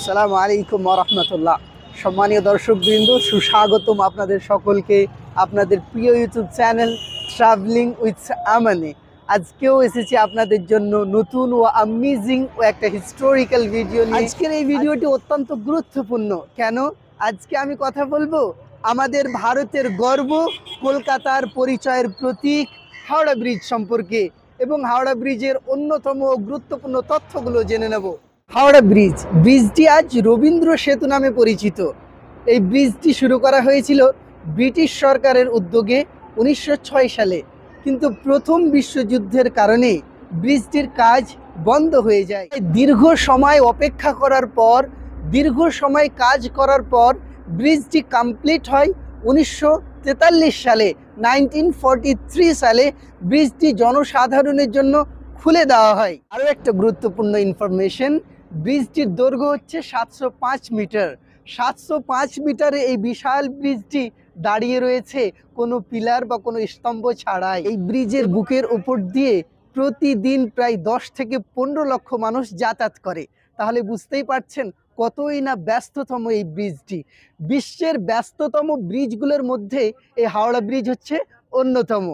আসসালামু আলাইকুম ওয়া রাহমাতুল্লাহ। সম্মানীয় দর্শকবৃন্দ, সুস্বাগতম আপনাদের সকলকে আপনাদের প্রিয় ইউটিউব চ্যানেল ট্রাভেলিং উইথ আমানে। আজকেও এসেছি আপনাদের জন্য নতুন ও অ্যামেজিং ও একটা হিস্টোরিক্যাল ভিডিও নিয়ে। আজকের এই ভিডিওটি অত্যন্ত গুরুত্বপূর্ণ। কেন? আজকে আমি কথা বলবো আমাদের ভারতের গর্ব, কলকাতার পরিচয়ের প্রতীক হাওড়া ব্রিজ সম্পর্কে এবং হাওড়া ব্রিজের অন্যতম গুরুত্বপূর্ণ তথ্যগুলো জেনে নেব। হাওড়া ব্রিজটি আজ রবীন্দ্র সেতু নামে পরিচিত। এই ব্রিজটি শুরু করা হয়েছিল ব্রিটিশ সরকারের উদ্যোগে 1906 সালে, কিন্তু প্রথম বিশ্বযুদ্ধের কারণে ব্রিজটির কাজ বন্ধ হয়ে যায়। দীর্ঘ সময় অপেক্ষা করার পর, দীর্ঘ সময় কাজ করার পর ব্রিজটি কমপ্লিট হয় 1943 সালে। 1943 সালে ব্রিজটি জনসাধারণের জন্য খুলে দেওয়া হয়। আরও একটা গুরুত্বপূর্ণ ইনফরমেশন, ব্রিজটির দৈর্ঘ্য হচ্ছে 705 মিটার। 705 মিটারে এই বিশাল ব্রিজটি দাঁড়িয়ে রয়েছে কোনো পিলার বা কোনো স্তম্ভ ছাড়াই। এই ব্রিজের বুকের ওপর দিয়ে প্রতিদিন প্রায় 10 থেকে 15 লক্ষ মানুষ যাতায়াত করে। তাহলে বুঝতেই পারছেন কতই না ব্যস্ততম এই ব্রিজটি। বিশ্বের ব্যস্ততম ব্রিজগুলোর মধ্যে এই হাওড়া ব্রিজ হচ্ছে অন্যতম।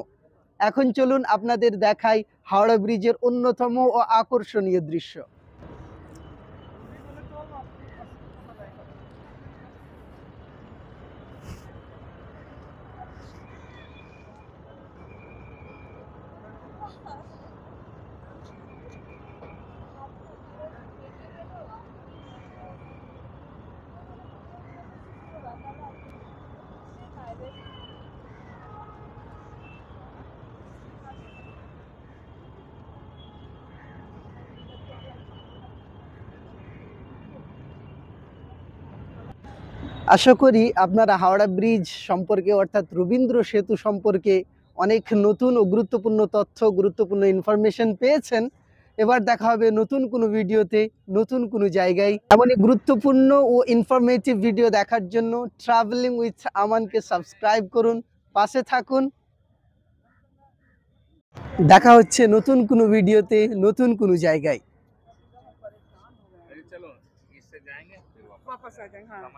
এখন চলুন আপনাদের দেখাই হাওড়া ব্রিজের অন্যতম ও আকর্ষণীয় দৃশ্য। আশা করি আপনারা হাওড়া ব্রিজ সম্পর্কে অর্থাৎ রবীন্দ্র সেতু সম্পর্কে অনেক নতুন ও গুরুত্বপূর্ণ তথ্য, গুরুত্বপূর্ণ ইনফরমেশন পেয়েছেন। এবার দেখা হবে নতুন কোনো ভিডিওতে, নতুন কোনো জায়গায়। এমনই গুরুত্বপূর্ণ ও ইনফরমেটিভ ভিডিও দেখার জন্য ট্রাভেলিং উইথ আমানকে সাবস্ক্রাইব করুন, পাশে থাকুন। দেখা হচ্ছে নতুন কোনো ভিডিওতে, নতুন কোনো জায়গায়। चलो इससे जाएंगे वापस आ जाएंगे। हाँ।